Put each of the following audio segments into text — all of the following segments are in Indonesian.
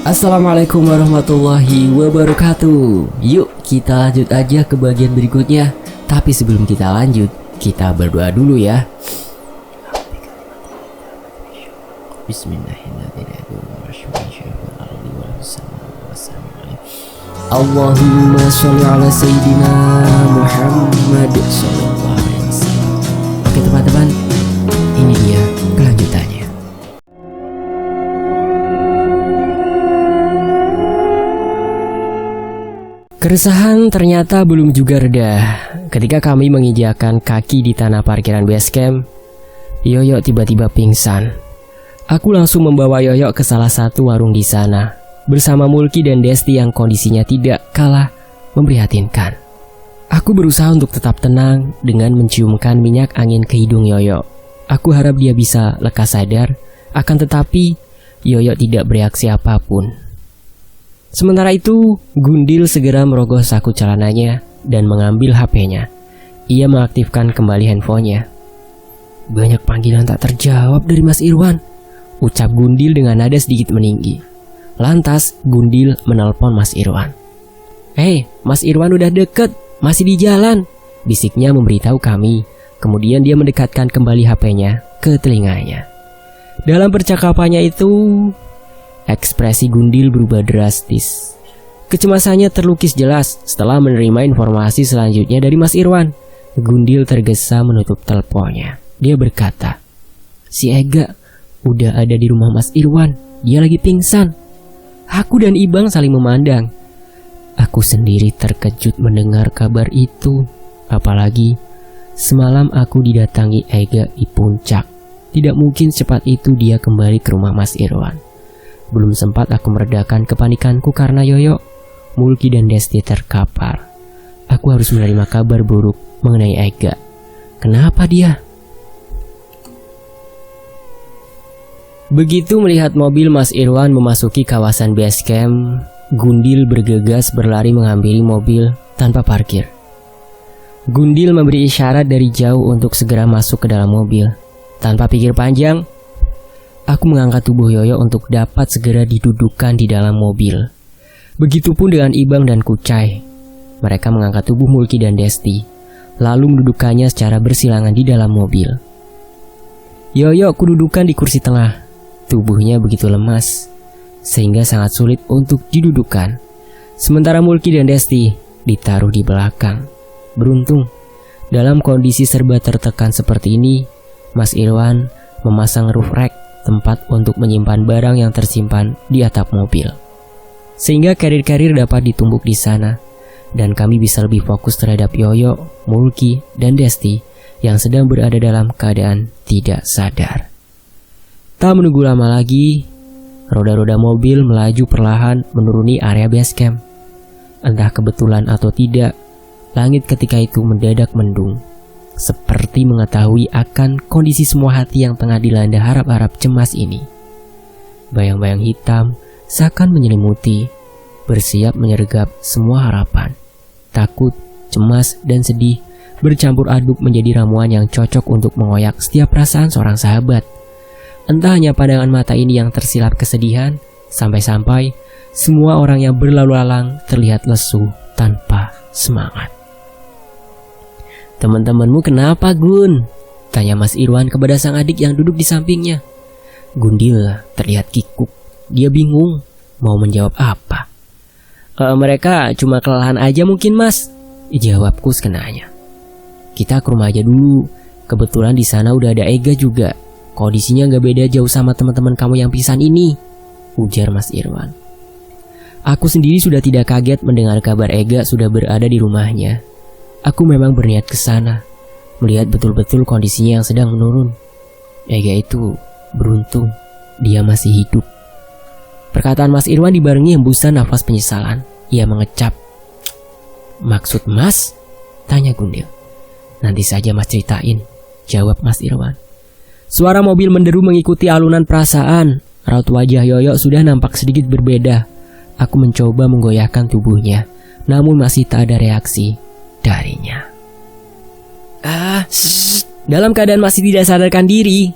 Assalamualaikum warahmatullahi wabarakatuh. Yuk kita lanjut aja ke bagian berikutnya. Tapi sebelum kita lanjut, kita berdoa dulu ya. Allahumma sholli ala Sayyidina Muhammad sallallahu alaihi wasallam. Oke teman-teman, ini dia kelanjutannya. Keresahan ternyata belum juga reda. Ketika kami menginjakan kaki di tanah parkiran basecamp, Yoyo tiba-tiba pingsan. Aku langsung membawa Yoyo ke salah satu warung di sana, bersama Mulki dan Desti yang kondisinya tidak kalah memprihatinkan. Aku berusaha untuk tetap tenang dengan menciumkan minyak angin ke hidung Yoyo. Aku harap dia bisa lekas sadar, akan tetapi Yoyo tidak bereaksi apapun. Sementara itu, Gundil segera merogoh saku celananya dan mengambil HP-nya. Ia mengaktifkan kembali handphonenya. Banyak panggilan tak terjawab dari Mas Irwan, ucap Gundil dengan nada sedikit meninggi. Lantas, Gundil menelpon Mas Irwan. "Hei, Mas Irwan udah deket, masih di jalan," bisiknya memberitahu kami. Kemudian dia mendekatkan kembali HP-nya ke telinganya. Dalam percakapannya itu, ekspresi Gundil berubah drastis. Kecemasannya terlukis jelas setelah menerima informasi selanjutnya dari Mas Irwan. Gundil tergesa menutup teleponnya. Dia berkata, "Si Ega udah ada di rumah Mas Irwan. Dia lagi pingsan." Aku dan Ibang saling memandang. Aku sendiri terkejut mendengar kabar itu. Apalagi semalam aku didatangi Ega di puncak. Tidak mungkin secepat itu dia kembali ke rumah Mas Irwan. Belum sempat aku meredakan kepanikanku karena Yoyo, Mulki dan Desti terkapar. Aku harus menerima kabar buruk mengenai Ega. Kenapa dia? Begitu melihat mobil Mas Irwan memasuki kawasan basecamp, Gundil bergegas berlari menghampiri mobil tanpa parkir. Gundil memberi isyarat dari jauh untuk segera masuk ke dalam mobil. Tanpa pikir panjang, aku mengangkat tubuh Yoyo untuk dapat segera didudukan di dalam mobil. Begitupun dengan Ibang dan Kucai. Mereka mengangkat tubuh Mulki dan Desti, lalu mendudukannya secara bersilangan di dalam mobil. Yoyo kududukan di kursi tengah. Tubuhnya begitu lemas, sehingga sangat sulit untuk didudukan. Sementara Mulki dan Desti ditaruh di belakang. Beruntung, dalam kondisi serba tertekan seperti ini, Mas Irwan memasang roof rack, tempat untuk menyimpan barang yang tersimpan di atap mobil, sehingga carrier-carrier dapat ditumbuk di sana, dan kami bisa lebih fokus terhadap Yoyo, Mulki, dan Desti yang sedang berada dalam keadaan tidak sadar. Tak menunggu lama lagi, roda-roda mobil melaju perlahan menuruni area basecamp. Entah kebetulan atau tidak, langit ketika itu mendadak mendung, seperti mengetahui akan kondisi semua hati yang tengah dilanda harap-harap cemas ini. Bayang-bayang hitam seakan menyelimuti, bersiap menyergap semua harapan. Takut, cemas, dan sedih bercampur aduk menjadi ramuan yang cocok untuk mengoyak setiap perasaan seorang sahabat. Entah hanya pandangan mata ini yang tersilap kesedihan, sampai-sampai semua orang yang berlalu lalang terlihat lesu tanpa semangat. "Teman-temanmu kenapa, Gun?" tanya Mas Irwan kepada sang adik yang duduk di sampingnya. Gundil terlihat kikuk. Dia bingung mau menjawab apa. Mereka cuma kelelahan aja mungkin, Mas," jawabku sekenanya. "Kita ke rumah aja dulu. Kebetulan di sana udah ada Ega juga. Kondisinya gak beda jauh sama teman-teman kamu yang pingsan ini," ujar Mas Irwan. Aku sendiri sudah tidak kaget mendengar kabar Ega sudah berada di rumahnya. Aku memang berniat ke sana, melihat betul-betul kondisinya yang sedang menurun. Ega itu beruntung, dia masih hidup. Perkataan Mas Irwan dibarengi hembusan nafas penyesalan. Ia mengecap. "Maksud Mas?" tanya Gundil. "Nanti saja Mas ceritain," jawab Mas Irwan. Suara mobil menderu mengikuti alunan perasaan. Raut wajah Yoyo sudah nampak sedikit berbeda. Aku mencoba menggoyahkan tubuhnya, namun masih tak ada reaksi darinya. Dalam keadaan masih tidak sadarkan diri,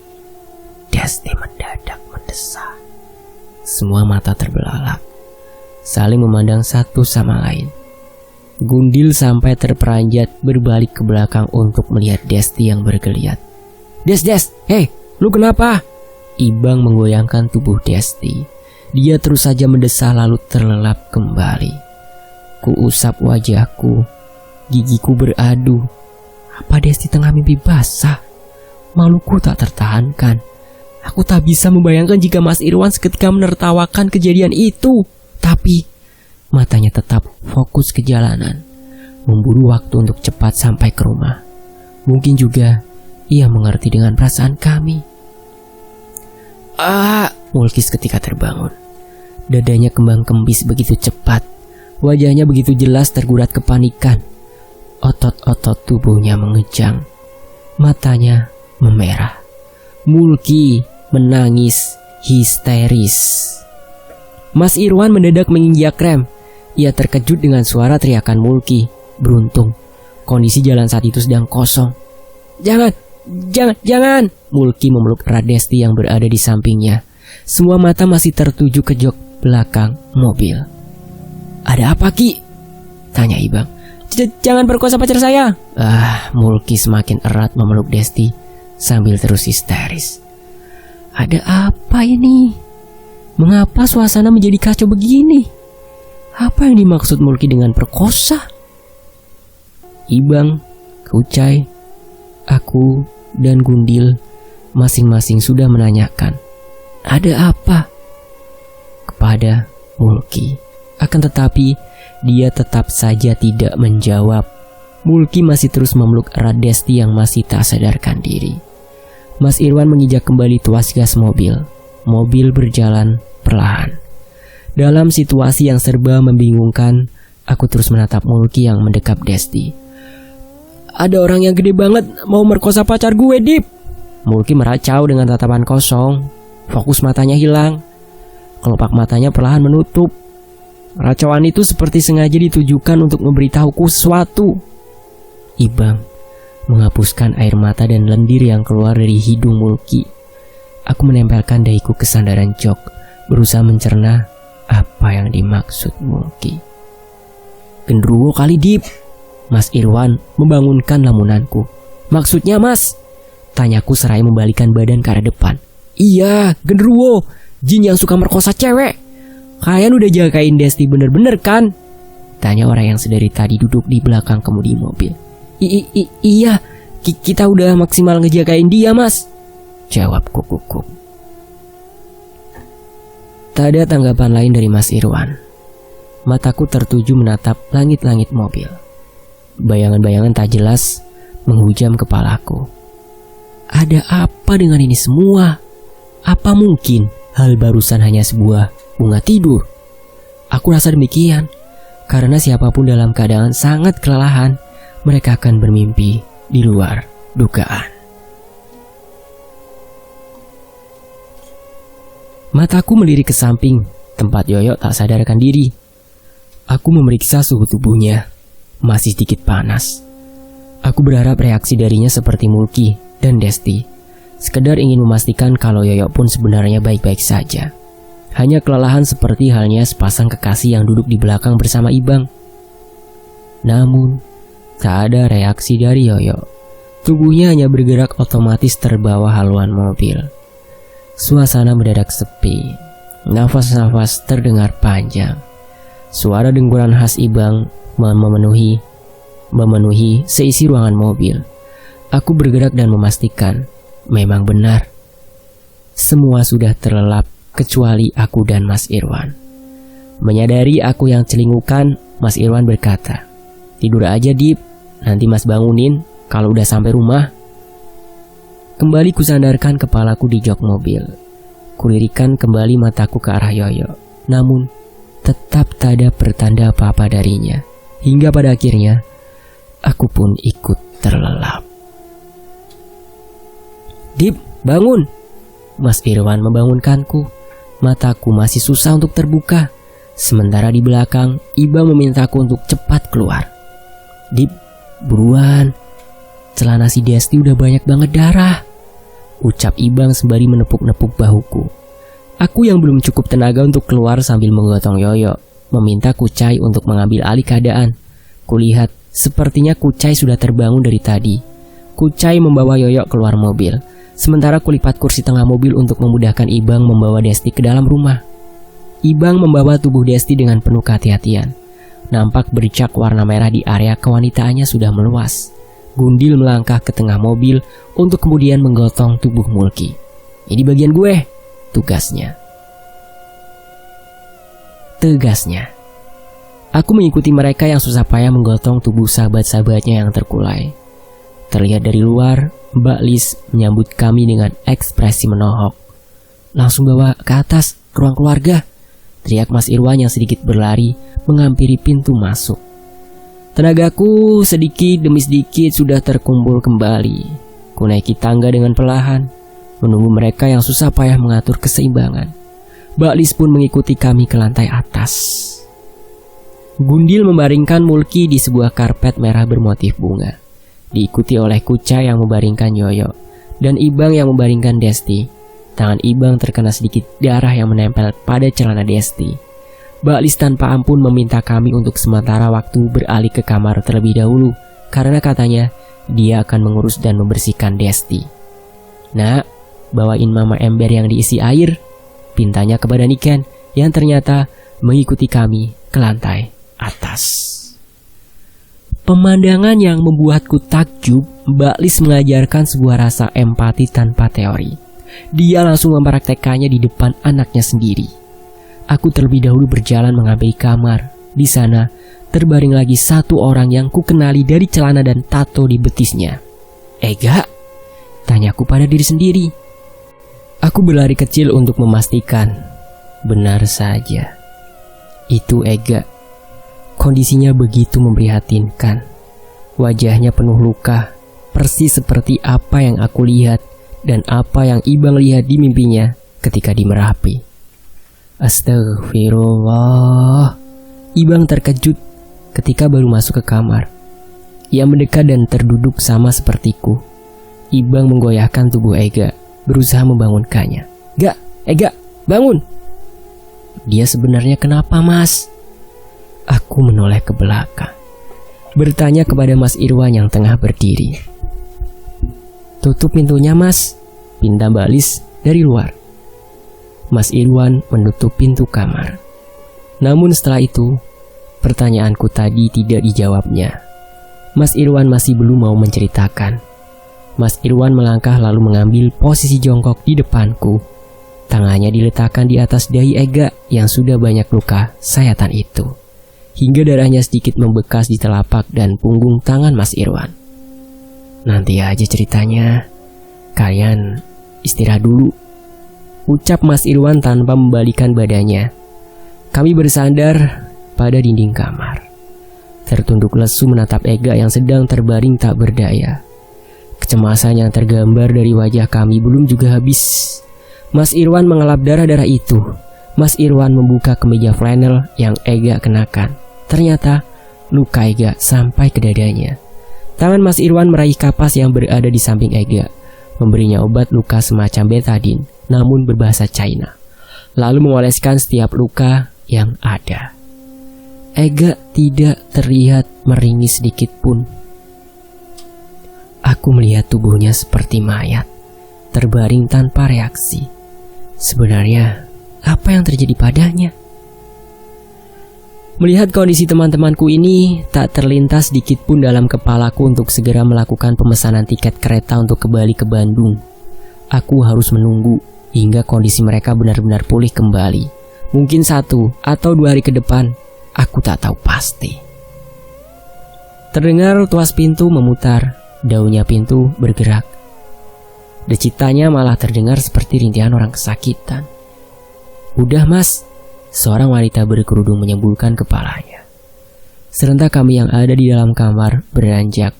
Desti mendadak mendesak. Semua mata terbelalak, saling memandang satu sama lain. Gundil sampai terperanjat berbalik ke belakang untuk melihat Desti yang bergeliat. Des, hei, lu kenapa? Ibang menggoyangkan tubuh Desti. Dia terus saja mendesah lalu terlelap kembali. Kuusap wajahku, gigiku beradu. Apa Desti tengah mimpi basah? Maluku tak tertahankan. Aku tak bisa membayangkan jika Mas Irwan seketika menertawakan kejadian itu. Tapi matanya tetap fokus ke jalanan, memburu waktu untuk cepat sampai ke rumah. Mungkin juga ia mengerti dengan perasaan kami. Mulkis ketika terbangun. Dadanya kembang kembis begitu cepat. Wajahnya begitu jelas tergurat kepanikan. Otot-otot tubuhnya mengejang. Matanya memerah. Mulki menangis histeris. Mas Irwan mendadak menginjak rem. Ia terkejut dengan suara teriakan Mulki. Beruntung kondisi jalan saat itu sedang kosong. Jangan! Mulki memeluk erat Desti yang berada di sampingnya. Semua mata masih tertuju ke jok belakang mobil. Ada apa, Ki? Tanya Ibang. Jangan perkosa pacar saya. Mulki semakin erat memeluk Desti sambil terus histeris. Ada apa ini? Mengapa suasana menjadi kacau begini? Apa yang dimaksud Mulki dengan perkosa? Ibang, Kucai, aku, dan Gundil masing-masing sudah menanyakan ada apa kepada Mulki. Akan tetapi dia tetap saja tidak menjawab. Mulki masih terus memeluk erat Desti yang masih tak sadarkan diri. Mas Irwan menginjak kembali tuas gas mobil. Mobil berjalan perlahan. Dalam situasi yang serba membingungkan, aku terus menatap Mulki yang mendekap Desti. Ada orang yang gede banget mau merkosa pacar gue, Dip. Mulki meracau dengan tatapan kosong. Fokus matanya hilang. Kelopak matanya perlahan menutup. Racauan itu seperti sengaja ditujukan untuk memberitahuku sesuatu. Ibang menghapuskan air mata dan lendir yang keluar dari hidung Mulki. Aku menempelkan dahiku ke sandaran jok, berusaha mencerna apa yang dimaksud Mulki. Gendruwo kali, Dip. Mas Irwan membangunkan lamunanku. Maksudnya, Mas? Tanyaku seraya membalikan badan ke arah depan. Iya, gendruwo, jin yang suka merkosa cewek. Kalian udah jagain Desti bener-bener kan? Tanya orang yang sedari tadi duduk di belakang kemudi mobil. Iya, kita udah maksimal ngejagain dia, Mas. Jawab kuku. Tak ada tanggapan lain dari Mas Irwan. Mataku tertuju menatap langit-langit mobil. Bayangan-bayangan tak jelas menghujam kepalaku. Ada apa dengan ini semua? Apa mungkin hal barusan hanya sebuah bunga tidur? Aku rasa demikian. Karena siapapun dalam keadaan sangat kelelahan, mereka akan bermimpi di luar dugaan. Mataku melirik ke samping, tempat Yoyo tak sadarkan diri. Aku memeriksa suhu tubuhnya, masih sedikit panas. Aku berharap reaksi darinya seperti Mulki dan Desti. Sekedar ingin memastikan kalau Yoyo pun sebenarnya baik-baik saja. Hanya kelelahan seperti halnya sepasang kekasih yang duduk di belakang bersama Ibang. Namun tak ada reaksi dari Yoyo. Tubuhnya hanya bergerak otomatis terbawa haluan mobil. Suasana mendadak sepi. Nafas-nafas terdengar panjang. Suara dengkuran khas Ibang memenuhi seisi ruangan mobil. Aku bergerak dan memastikan memang benar. Semua sudah terlelap kecuali aku dan Mas Irwan. Menyadari aku yang celingukan, Mas Irwan berkata, "Tidur aja, Dip. Nanti Mas bangunin kalau udah sampai rumah." Kembali kusandarkan kepalaku di jok mobil. Kulirikan kembali mataku ke arah Yoyo. Namun tetap tak ada pertanda apa-apa darinya. Hingga pada akhirnya aku pun ikut terlelap. "Dip, bangun!" Mas Irwan membangunkanku. Mataku masih susah untuk terbuka. Sementara di belakang, Iba memintaku untuk cepat keluar. "Dip, buruan. Celana si Desti udah banyak banget darah," ucap Ibang sembari menepuk-nepuk bahuku. Aku yang belum cukup tenaga untuk keluar sambil menggotong Yoyo, meminta Kucai untuk mengambil alih keadaan. Kulihat, sepertinya Kucai sudah terbangun dari tadi. Kucai membawa Yoyo keluar mobil, sementara kulipat kursi tengah mobil untuk memudahkan Ibang membawa Desti ke dalam rumah. Ibang membawa tubuh Desti dengan penuh kehati-hatian. Nampak bercak warna merah di area kewanitaannya sudah meluas. Gundil melangkah ke tengah mobil untuk kemudian menggotong tubuh Mulki. Ini bagian gue, tugasnya. Tegasnya. Aku mengikuti mereka yang susah payah menggotong tubuh sahabat-sahabatnya yang terkulai. Terlihat dari luar, Mbak Lis menyambut kami dengan ekspresi menohok. Langsung bawa ke atas, ke ruang keluarga, teriak Mas Irwan yang sedikit berlari menghampiri pintu masuk. Tenagaku sedikit demi sedikit sudah terkumpul kembali. Ku naiki tangga dengan perlahan, menunggu mereka yang susah payah mengatur keseimbangan. Mbak Lis pun mengikuti kami ke lantai atas. Gundil membaringkan Mulki di sebuah karpet merah bermotif bunga, diikuti oleh Kucai yang membaringkan Yoyo, dan Ibang yang membaringkan Desti. Tangan Ibang terkena sedikit darah yang menempel pada celana Desti. Mbak Lis tanpa ampun meminta kami untuk sementara waktu beralih ke kamar terlebih dahulu, karena katanya dia akan mengurus dan membersihkan Desti. Nak, bawain mama ember yang diisi air, pintanya kepada Niken yang ternyata mengikuti kami ke lantai atas. Pemandangan yang membuatku takjub, Mbak Lis mengajarkan sebuah rasa empati tanpa teori. Dia langsung mempraktekkannya di depan anaknya sendiri. Aku terlebih dahulu berjalan menghampiri kamar. Di sana terbaring lagi satu orang yang kukenali dari celana dan tato di betisnya. Ega? Tanyaku pada diri sendiri. Aku berlari kecil untuk memastikan. Benar saja, itu Ega. Kondisinya begitu memprihatinkan. Wajahnya penuh luka, persis seperti apa yang aku lihat dan apa yang Ibang lihat di mimpinya ketika di Merapi. Astagfirullah. Ibang terkejut ketika baru masuk ke kamar. Ia mendekat dan terduduk sama sepertiku. Ibang menggoyahkan tubuh Ega, berusaha membangunkannya. Gak, Ega, bangun. Dia sebenarnya kenapa, Mas? Aku menoleh ke belakang, bertanya kepada Mas Irwan yang tengah berdiri. Tutup pintunya, Mas, pinta Mbak Lis dari luar. Mas Irwan menutup pintu kamar. Namun setelah itu, pertanyaanku tadi tidak dijawabnya. Mas Irwan masih belum mau menceritakan. Mas Irwan melangkah lalu mengambil posisi jongkok di depanku. Tangannya diletakkan di atas dahi Ega yang sudah banyak luka sayatan itu, hingga darahnya sedikit membekas di telapak dan punggung tangan Mas Irwan. Nanti aja ceritanya, kalian istirahat dulu, ucap Mas Irwan tanpa membalikan badannya. Kami bersandar pada dinding kamar, tertunduk lesu menatap Ega yang sedang terbaring tak berdaya. Kecemasan yang tergambar dari wajah kami belum juga habis. Mas Irwan mengelap darah-darah itu. Mas Irwan membuka kemeja flanel yang Ega kenakan. Ternyata luka Ega sampai ke dadanya. Tangan Mas Irwan meraih kapas yang berada di samping Ega, memberinya obat luka semacam betadine, namun berbahasa China, lalu mengoleskan setiap luka yang ada. Ega tidak terlihat meringis sedikit pun. Aku melihat tubuhnya seperti mayat, terbaring tanpa reaksi. Sebenarnya, apa yang terjadi padanya? Melihat kondisi teman-temanku ini, tak terlintas sedikit pun dalam kepalaku untuk segera melakukan pemesanan tiket kereta untuk kembali ke Bandung. Aku harus menunggu hingga kondisi mereka benar-benar pulih kembali. Mungkin 1 atau 2 hari ke depan, aku tak tahu pasti. Terdengar tuas pintu memutar, daunnya pintu bergerak. Decitannya malah terdengar seperti rintihan orang kesakitan. Udah, Mas, seorang wanita berkerudung menyembulkan kepalanya. Serentak kami yang ada di dalam kamar beranjak,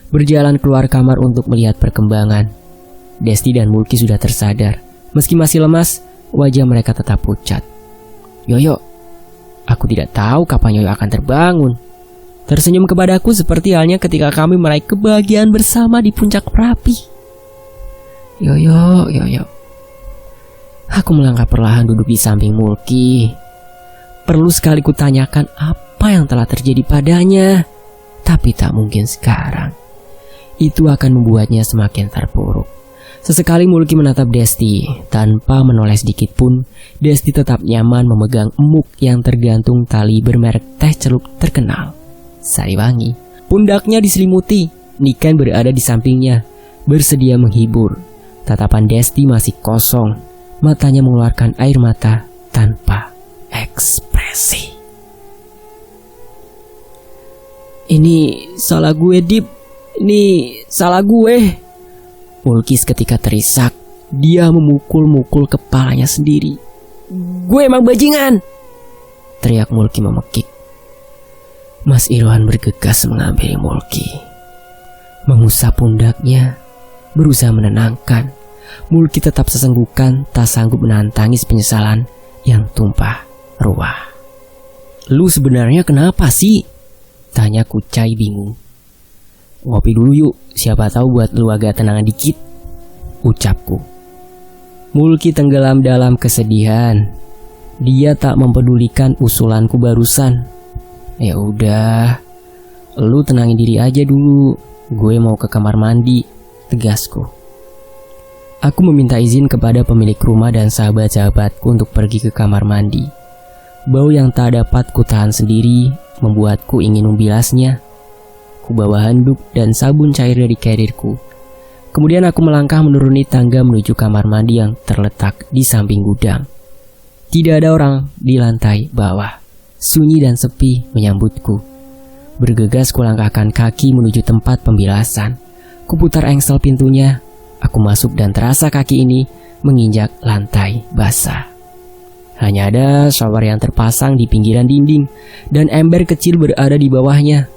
berjalan keluar kamar untuk melihat perkembangan. Desti dan Mulki sudah tersadar. Meski masih lemas, wajah mereka tetap pucat. Yoyo, aku tidak tahu kapan Yoyo akan terbangun. Tersenyum kepadaku seperti halnya ketika kami meraih kebahagiaan bersama di puncak Merapi. Yoyo. Aku melangkah perlahan duduk di samping Mulki. Perlu sekali kutanyakan apa yang telah terjadi padanya, tapi tak mungkin sekarang. Itu akan membuatnya semakin terpuruk. Sesekali Mulki menatap Desti. Tanpa menoleh sedikit pun, Desti tetap nyaman memegang emuk yang tergantung tali bermerek teh celup terkenal, Sariwangi. Pundaknya diselimuti, Niken berada di sampingnya, bersedia menghibur. Tatapan Desti masih kosong, matanya mengeluarkan air mata tanpa ekspresi. Ini salah gue, Dip. Ini salah gue. Mulki seketika terisak. Dia memukul-mukul kepalanya sendiri. Gue emang bajingan, teriak Mulki memekik. Mas Irwan bergegas menghampiri Mulki, mengusap pundaknya, berusaha menenangkan. Mulki tetap sesenggukan, tak sanggup menahan tangis penyesalan yang tumpah ruah. Lu sebenarnya kenapa sih? Tanya Kucai bingung. Ngopi dulu yuk, siapa tahu buat lu agak tenangan dikit, ucapku. Mulki tenggelam dalam kesedihan. Dia tak mempedulikan usulanku barusan. Ya udah, lu tenangin diri aja dulu. Gue mau ke kamar mandi, tegasku. Aku meminta izin kepada pemilik rumah dan sahabat-sahabatku untuk pergi ke kamar mandi. Bau yang tak dapat kutahan sendiri membuatku ingin membilasnya. Ku bawa handuk dan sabun cair dari karirku. Kemudian aku melangkah menuruni tangga menuju kamar mandi yang terletak di samping gudang. Tidak ada orang di lantai bawah. Sunyi dan sepi menyambutku. Bergegas kulangkahkan kaki menuju tempat pembilasan. Kuputar engsel pintunya. Aku masuk dan terasa kaki ini menginjak lantai basah. Hanya ada shower yang terpasang di pinggiran dinding dan ember kecil berada di bawahnya.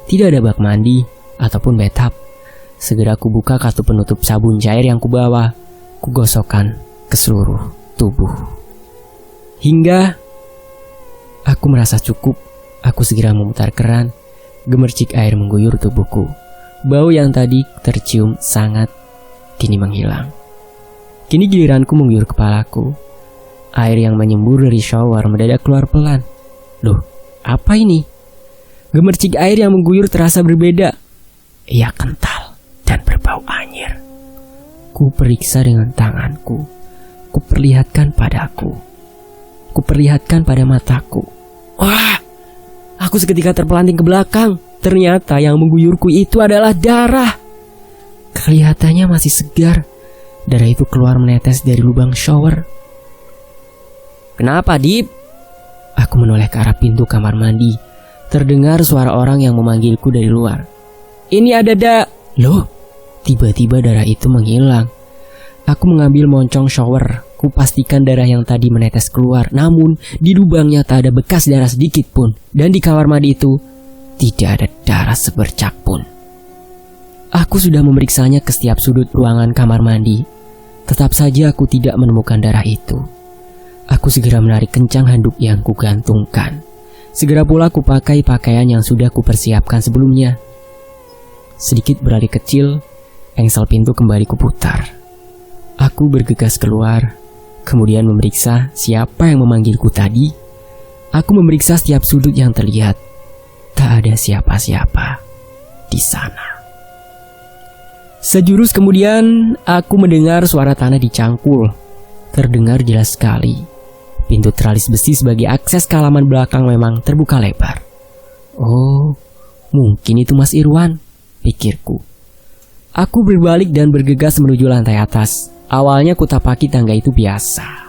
Tidak ada bak mandi ataupun bathtub. Segera kubuka kartu penutup sabun cair yang kubawa. Kugosokkan ke seluruh tubuh. Hingga aku merasa cukup. Aku segera memutar keran. Gemercik air mengguyur tubuhku. Bau yang tadi tercium sangat kini menghilang. Kini giliranku mengguyur kepalaku. Air yang menyembur dari shower mendadak keluar pelan. Loh, apa ini? Gemercik air yang mengguyur terasa berbeda. Ia kental dan berbau anyir. Ku periksa dengan tanganku. Ku perlihatkan padaku. Ku perlihatkan pada mataku. Wah! Aku seketika terpelanting ke belakang. Ternyata yang mengguyurku itu adalah darah. Kelihatannya masih segar. Darah itu keluar menetes dari lubang shower. Kenapa, Dip? Aku menoleh ke arah pintu kamar mandi. Terdengar suara orang yang memanggilku dari luar. Ini ada Loh, tiba-tiba darah itu menghilang. Aku mengambil moncong shower. Ku pastikan darah yang tadi menetes keluar. Namun, di lubangnya tak ada bekas darah sedikit pun. Dan di kamar mandi itu, tidak ada darah sebercak pun. Aku sudah memeriksanya ke setiap sudut ruangan kamar mandi. Tetap saja aku tidak menemukan darah itu. Aku segera menarik kencang handuk yang kugantungkan. Segera pula kupakai pakaian yang sudah kupersiapkan sebelumnya. Sedikit berlari kecil, engsel pintu kembali kuputar. Aku bergegas keluar, kemudian memeriksa siapa yang memanggilku tadi. Aku memeriksa setiap sudut yang terlihat. Tak ada siapa-siapa di sana. Sejurus kemudian, aku mendengar suara tanah dicangkul. Terdengar jelas sekali. Pintu teralis besi sebagai akses ke halaman belakang memang terbuka lebar. Oh, mungkin itu Mas Irwan, pikirku. Aku berbalik dan bergegas menuju lantai atas. Awalnya kutapaki tangga itu biasa.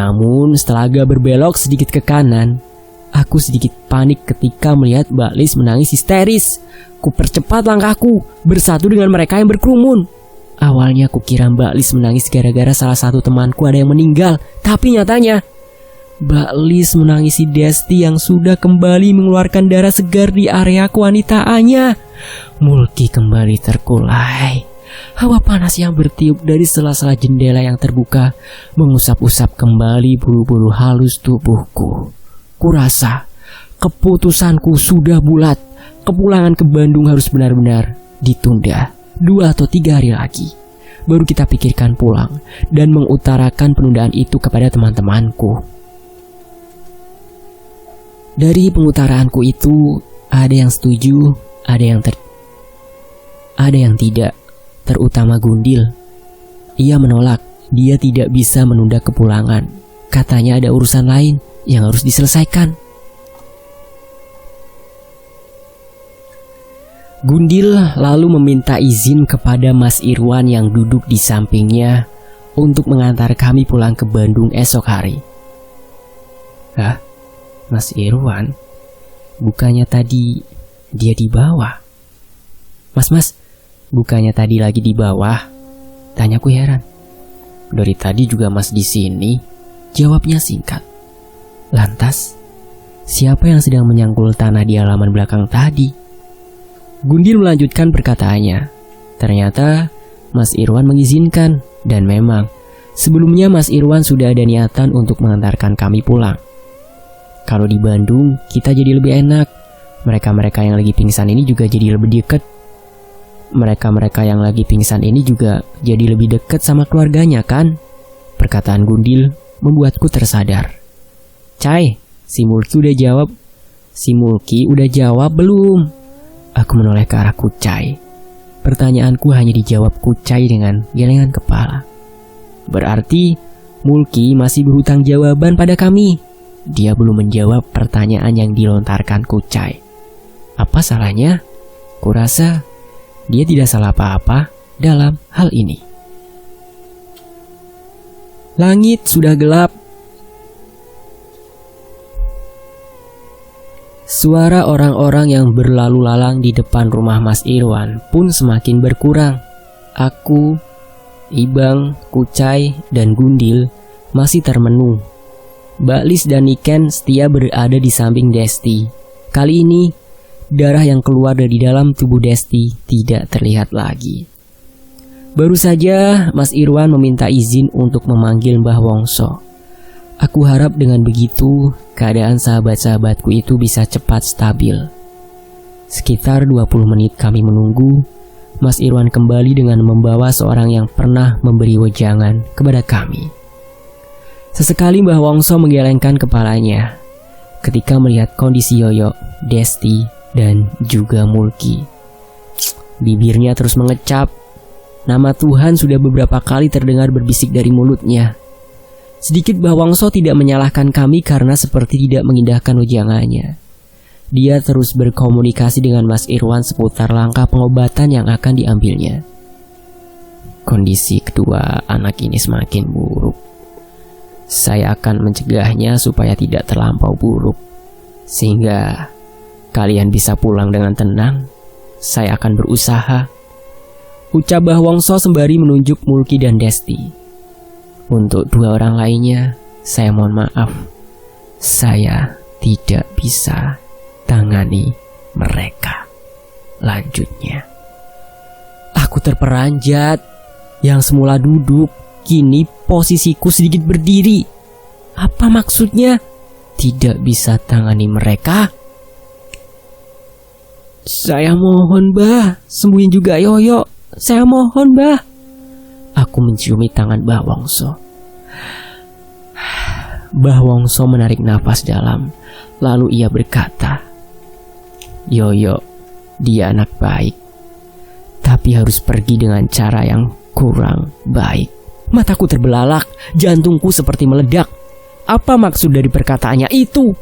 Namun setelah agak berbelok sedikit ke kanan, aku sedikit panik ketika melihat Mbak Lis menangis histeris. Kupercepat langkahku bersatu dengan mereka yang berkerumun. Awalnya kukira Mbak Lis menangis gara-gara salah satu temanku ada yang meninggal. Tapi nyatanya Mbak Lis menangisi Desti yang sudah kembali mengeluarkan darah segar di area kewanitaannya. Mulki kembali terkulai. Hawa panas yang bertiup dari sela-sela jendela yang terbuka mengusap-usap kembali bulu-bulu halus tubuhku. Kurasa keputusanku sudah bulat. Kepulangan ke Bandung harus benar-benar ditunda 2 atau 3 hari lagi. baru kita pikirkan pulang dan mengutarakan penundaan itu kepada teman-temanku. Dari pengutaraanku itu, ada yang setuju, ada yang tidak, terutama Gundil. Ia menolak, dia tidak bisa menunda kepulangan. Katanya ada urusan lain yang harus diselesaikan. Gundil lalu meminta izin kepada Mas Irwan yang duduk di sampingnya untuk mengantar kami pulang ke Bandung esok hari. Hah? Mas Irwan? Bukannya tadi dia di bawah? Mas, bukannya tadi lagi di bawah? Tanyaku heran. Dari tadi juga Mas di sini, jawabnya singkat. Lantas, siapa yang sedang menyangkul tanah di halaman belakang tadi? Gundil melanjutkan perkataannya. Ternyata Mas Irwan mengizinkan, dan memang sebelumnya Mas Irwan sudah ada niatan untuk mengantarkan kami pulang. Kalau di Bandung kita jadi lebih enak. Mereka-mereka yang lagi pingsan ini juga jadi lebih dekat. Mereka-mereka yang lagi pingsan ini juga jadi lebih dekat sama keluarganya kan? Perkataan Gundil membuatku tersadar. Cai, si Mulki udah jawab belum? Aku menoleh ke arah Kucai. Pertanyaanku hanya dijawab Kucai dengan gelengan kepala. Berarti Mulki masih berhutang jawaban pada kami. Dia belum menjawab pertanyaan yang dilontarkan Kucai. Apa salahnya? Kurasa dia tidak salah apa-apa dalam hal ini. Langit sudah gelap. Suara orang-orang yang berlalu lalang di depan rumah Mas Irwan pun semakin berkurang. Aku, Ibang, Kucai, dan Gundil masih termenung. Baklis dan Niken setia berada di samping Desti. Kali ini, darah yang keluar dari dalam tubuh Desti tidak terlihat lagi. Baru saja Mas Irwan meminta izin untuk memanggil Mbah Wongso. Aku harap dengan begitu, keadaan sahabat-sahabatku itu bisa cepat stabil. Sekitar 20 menit kami menunggu, Mas Irwan kembali dengan membawa seorang yang pernah memberi wejangan kepada kami. Sesekali Mbah Wongso menggelengkan kepalanya ketika melihat kondisi Yoyo, Desti, dan juga Mulki. Bibirnya terus mengecap. Nama Tuhan sudah beberapa kali terdengar berbisik dari mulutnya. Sedikit Mbah Wongso tidak menyalahkan kami karena seperti tidak mengindahkan wejangannya. Dia terus berkomunikasi dengan Mas Irwan seputar langkah pengobatan yang akan diambilnya. Kondisi kedua anak ini semakin buruk. Saya akan mencegahnya supaya tidak terlampau buruk, sehingga kalian bisa pulang dengan tenang. Saya akan berusaha, ucap Mbah Wongso sembari menunjuk Mulki dan Desti. Untuk dua orang lainnya, saya mohon maaf. Saya tidak bisa tangani mereka. Lanjutnya. Aku terperanjat. Yang semula duduk, kini posisiku sedikit berdiri. Apa maksudnya? Tidak bisa tangani mereka? Saya mohon, Mbah. Sembuhin juga Yoyo. Saya mohon, Mbah. Aku menciumi tangan Mbah Wongso. Mbah Wongso menarik nafas dalam, lalu ia berkata, Yoyo, dia anak baik, tapi harus pergi dengan cara yang kurang baik. Mataku terbelalak, jantungku seperti meledak. Apa maksud dari perkataannya itu?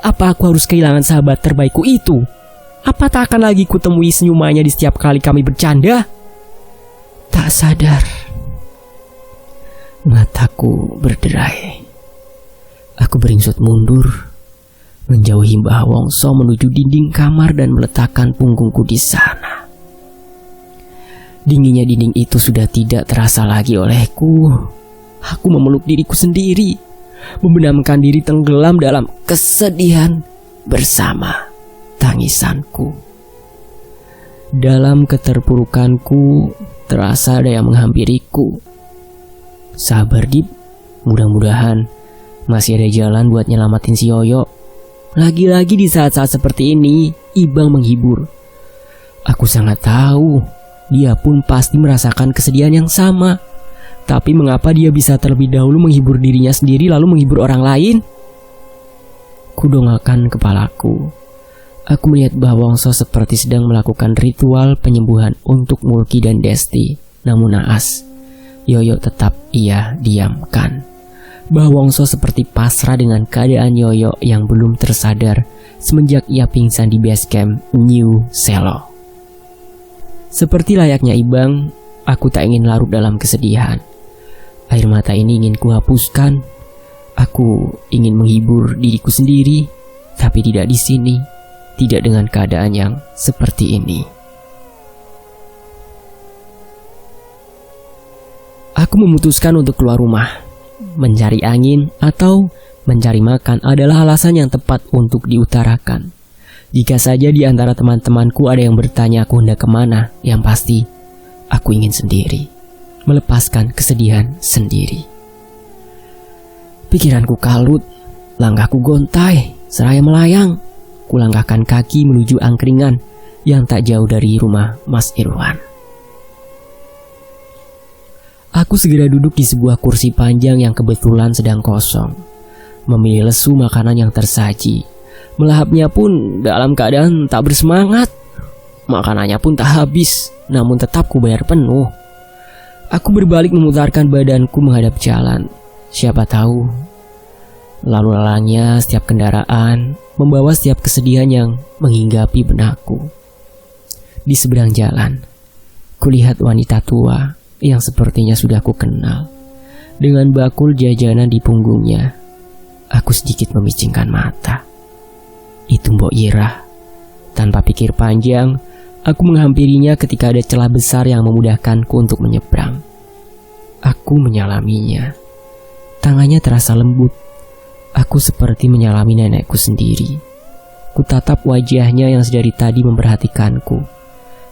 Apa aku harus kehilangan sahabat terbaikku itu? Apa tak akan lagi kutemui senyumannya di setiap kali kami bercanda? Tak sadar, mataku berderai. Aku beringsut mundur, menjauhi Mbah Wongso menuju dinding kamar dan meletakkan punggungku di sana. Dinginnya dinding itu sudah tidak terasa lagi olehku. Aku memeluk diriku sendiri, membenamkan diri tenggelam dalam kesedihan bersama tangisanku. Dalam keterpurukanku, terasa ada yang menghampiriku. Sabar, Dip, mudah-mudahan masih ada jalan buat nyelamatin si Yoyo. Lagi-lagi di saat-saat seperti ini, Ibang menghibur. Aku sangat tahu dia pun pasti merasakan kesedihan yang sama. Tapi mengapa dia bisa terlebih dahulu menghibur dirinya sendiri lalu menghibur orang lain? Kudongakkan kepalaku. Aku melihat Mbah Wongso seperti sedang melakukan ritual penyembuhan untuk Mulki dan Desti. Namun naas, Yoyo tetap ia diamkan. Mbah Wongso seperti pasrah dengan keadaan Yoyo yang belum tersadar semenjak ia pingsan di base camp New Selo. Seperti layaknya Ibang, aku tak ingin larut dalam kesedihan. Air mata ini ingin kuhapuskan. Aku ingin menghibur diriku sendiri, tapi tidak di sini, tidak dengan keadaan yang seperti ini. Aku memutuskan untuk keluar rumah. Mencari angin atau mencari makan adalah alasan yang tepat untuk diutarakan. Jika saja di antara teman-temanku ada yang bertanya aku hendak kemana, yang pasti aku ingin sendiri, melepaskan kesedihan sendiri. Pikiranku kalut, langkahku gontai, seraya melayang. Kulangkahkan kaki menuju angkringan yang tak jauh dari rumah Mas Irwan. Aku segera duduk di sebuah kursi panjang yang kebetulan sedang kosong, memilih lesu makanan yang tersaji. Melahapnya pun dalam keadaan tak bersemangat. Makanannya pun tak habis, namun tetap ku bayar penuh. Aku berbalik memutarkan badanku menghadap jalan. Siapa tahu lalu lalangnya setiap kendaraan membawa setiap kesedihan yang menghinggapi benakku. Di seberang jalan, kulihat wanita tua yang sepertinya sudah ku kenal. Dengan bakul jajanan di punggungnya, aku sedikit memicingkan mata. Itu Mbok Irah. Tanpa pikir panjang, aku menghampirinya ketika ada celah besar yang memudahkanku untuk menyeberang. Aku menyalaminya. Tangannya terasa lembut. Aku seperti menyalami nenekku sendiri. Kutatap wajahnya yang sedari tadi memperhatikanku.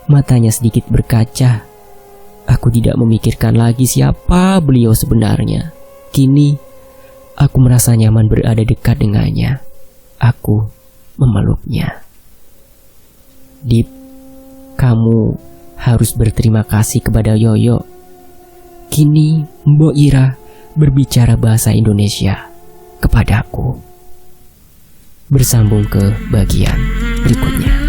Matanya sedikit berkaca. Aku tidak memikirkan lagi siapa beliau sebenarnya. Kini, aku merasa nyaman berada dekat dengannya. Aku memeluknya. Dip, kamu harus berterima kasih kepada Yoyo. Kini Mbok Irah berbicara bahasa Indonesia kepadaku. Bersambung ke bagian berikutnya.